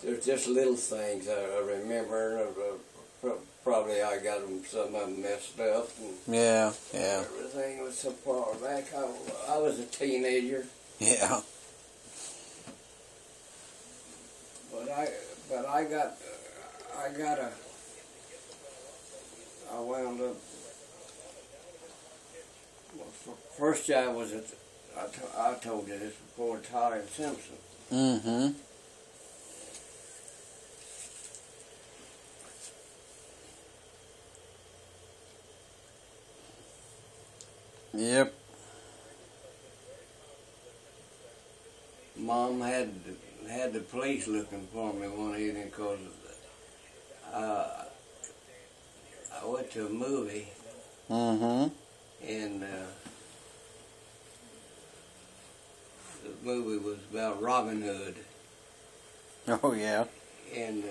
There's just little things I remember. Probably I got them, some of them messed up. And yeah. everything was so far back. I was a teenager. Yeah. But I wound up. Well, first job was at. I told you this before. Todd and Simpson. Mm-hmm. Yep. Mom had the police looking for me one evening because I went to a movie. Mm-hmm. And the movie was about Robin Hood. Oh, yeah. And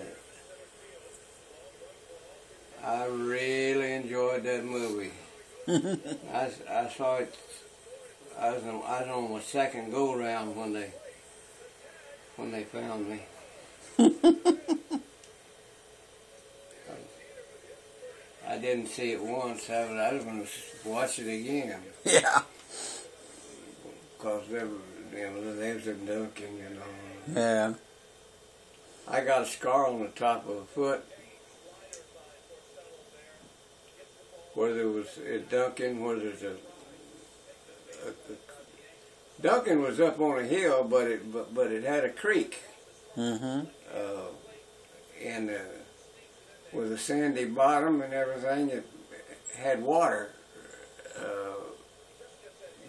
I really enjoyed that movie. I saw it. I was on my second go round when they found me. I didn't see it once. I was going to watch it again. Yeah. Because there was a Duncan, you know. Yeah. I got a scar on the top of the foot. Where there was at Duncan, where there's a Duncan was up on a hill, but it had a creek. Mm-hmm. And with a sandy bottom and everything, it had water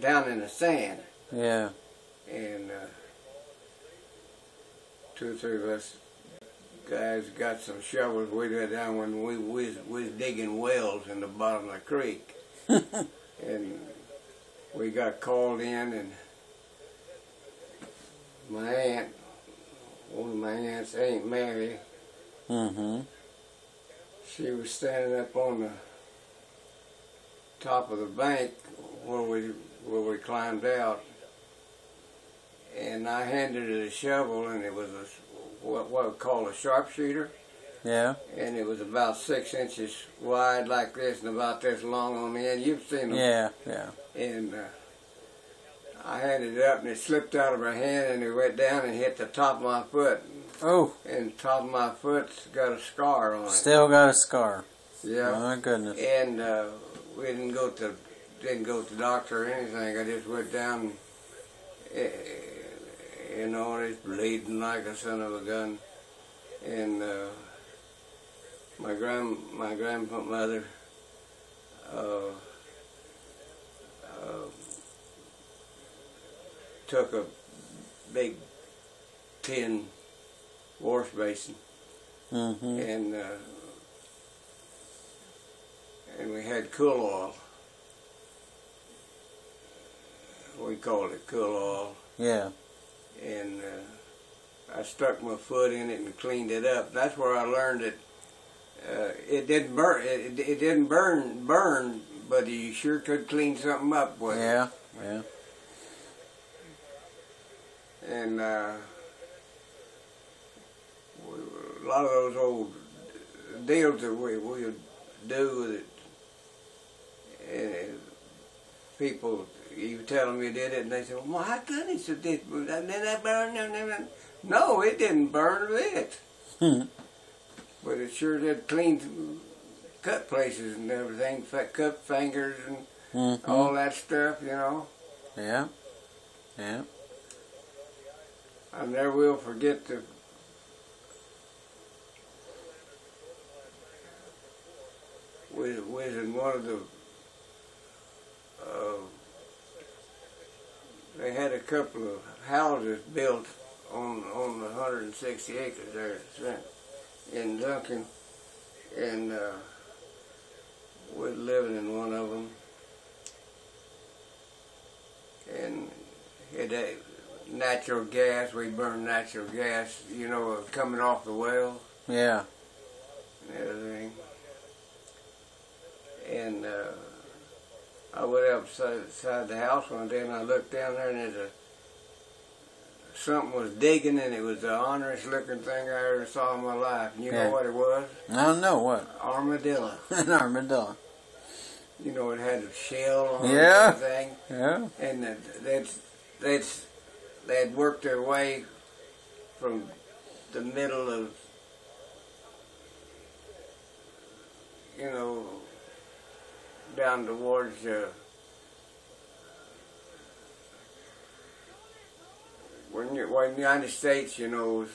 down in the sand. Yeah. And 2 or 3 of us guys got some shovels. We got down when we was digging wells in the bottom of the creek. And we got called in, and my aunt, one of my aunts, Aunt Mary, Mm-hmm. she was standing up on the top of the bank where we climbed out, and I handed her the shovel, and it was what we call a sharpshooter. Yeah. And it was about 6 inches wide like this and about this long on the end. You've seen them. Yeah, yeah. And I handed it up, and it slipped out of her hand, and it went down and hit the top of my foot. Oh. And the top of my foot's got a scar on it. Still got a scar. Yeah. Oh, my goodness. And we didn't go to the doctor or anything. I just went down, you know, and it's bleeding like a son of a gun. And my grandmother took a big tin wash basin, Mm-hmm. and we had cool oil. We called it cool oil. Yeah. And I stuck my foot in it and cleaned it up. That's where I learned that it didn't burn. It didn't burn, but you sure could clean something up with it. Yeah, yeah. And a lot of those old deals that we would do with it, and people, you tell them you did it, and they say, well, my goodness, it did that burn? No, it didn't burn a bit. But it sure did clean cut places and everything, cut fingers and all that stuff, you know. Yeah, yeah. I never will forget we was in one of the, they had a couple of houses built on the 160 acres there in Duncan, and we were living in one of them, and it had natural gas. We burned natural gas, you know, coming off the well. Yeah. And everything. And I went outside the house one day, and I looked down there, and there's a something was digging, and it was the honest looking thing I ever saw in my life. And you Yeah. know what it was? I don't know what. Armadillo. An armadillo. You know, it had a shell on Yeah. it and everything. Yeah. And they'd worked their way from the middle of, you know, down towards when the United States, you know, was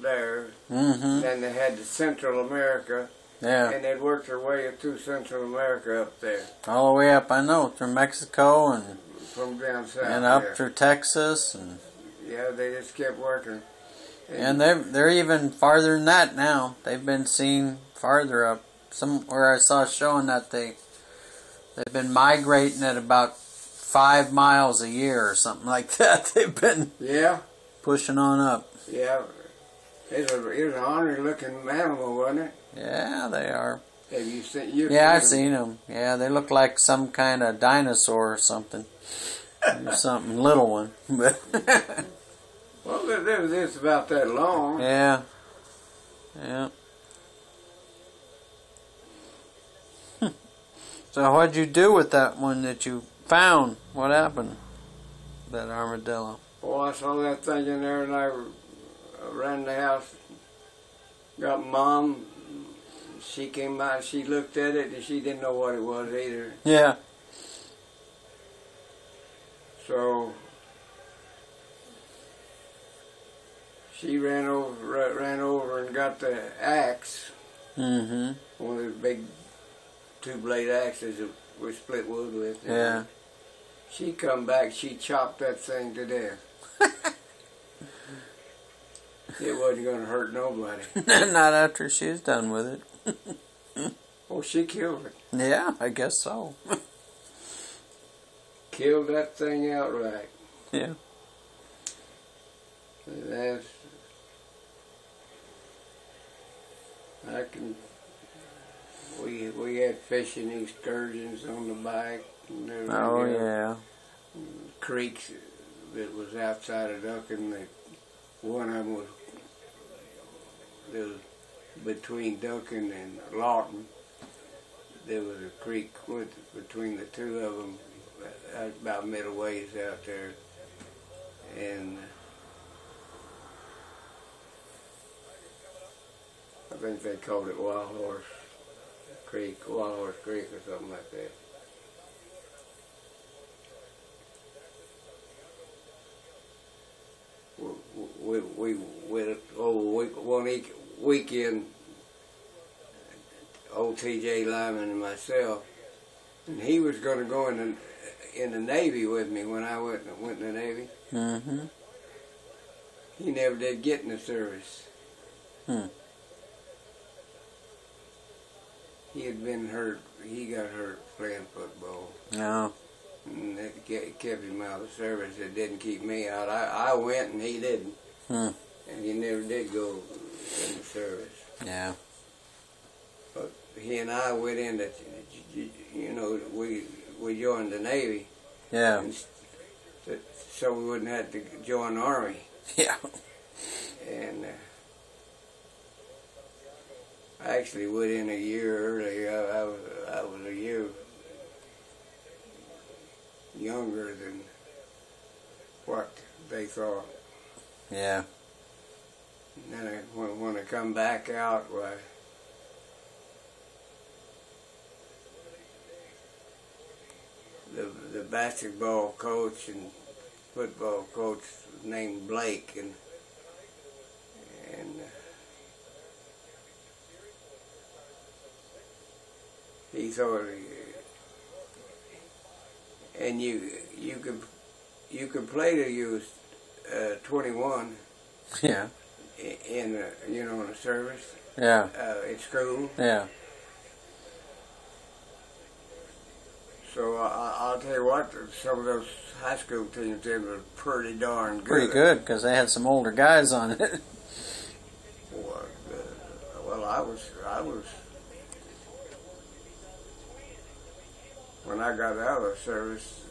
there. Mm-hmm. Then they had the Central America, Yeah. and they'd worked their way through Central America up there All the way up, I know, through Mexico and from down south. up there. through Texas, and They just kept working. they're even farther than that now. They've been seen farther up. Somewhere I saw showing that they've been migrating at about 5 miles a year or something like that. They've been pushing on up. Yeah. It was an ornery looking animal, wasn't it? Yeah, they are. Have you seen? I've seen them. Yeah, they look like some kind of dinosaur or something. Or something little one. Well, it's about that long. Yeah. Yeah. So what'd you do with that one that you found? What happened? That armadillo. Oh, I saw that thing in there, and I ran the house. Got Mom. She came by. She looked at it, and she didn't know what it was either. Yeah. So she ran over and got the axe. Mm-hmm. One of those big 2-blade axes that we split wood with. Yeah. She come back, she chopped that thing to death. It wasn't going to hurt nobody. Not after she's done with it. Oh, she killed it. Yeah, I guess so. Killed that thing outright. Yeah. That's... We had fishing excursions on the bike. And Oh, yeah. Creeks that was outside of Duncan. One of them was between Duncan and Lawton. There was a creek between the two of them, about middle ways out there. And I think they called it Wild Horse Creek or something like that. One weekend, old T.J. Lyman and myself, and he was going to go in the Navy with me when I went in the Navy. Mm-hmm. He never did get in the service. He had been hurt. He got hurt playing football. No. And that kept him out of the service. It didn't keep me out. I went and he didn't. And he never did go in the service. Yeah. But he and I went in we joined the Navy. Yeah. So we wouldn't have to join the Army. Yeah. And I actually went in a year earlier. I was a year younger than what they thought. Yeah. And then when I come back out, why, the basketball coach and football coach was named Blake, and he thought, and you could play till you was 21. Yeah. In the service. Yeah. At school. Yeah. So I'll tell you what, some of those high school teams did were pretty darn good. Pretty good, because they had some older guys on it. Well, I was when I got out of the service,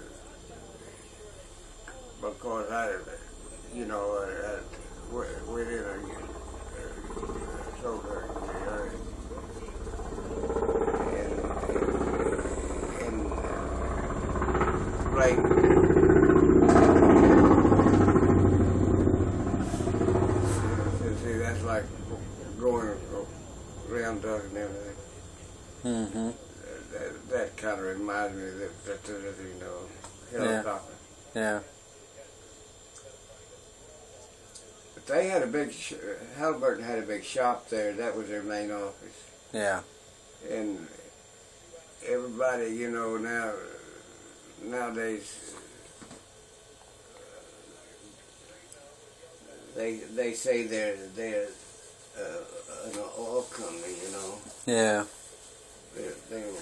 because you know, within a soldier area. And like, see, that's like going around Duncan and everything. Mm-hmm. That kind of reminds me that you know, helicopter. Yeah. But they had a big, Halliburton had a big shop there. That was their main office. Yeah. And everybody, you know, nowadays, they say they're an oil company, you know. Yeah. They're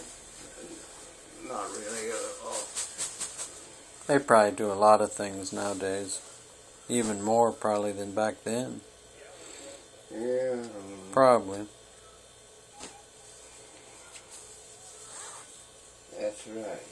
not really oil. They probably do a lot of things nowadays. Even more probably than back then. Yeah. Probably. That's right.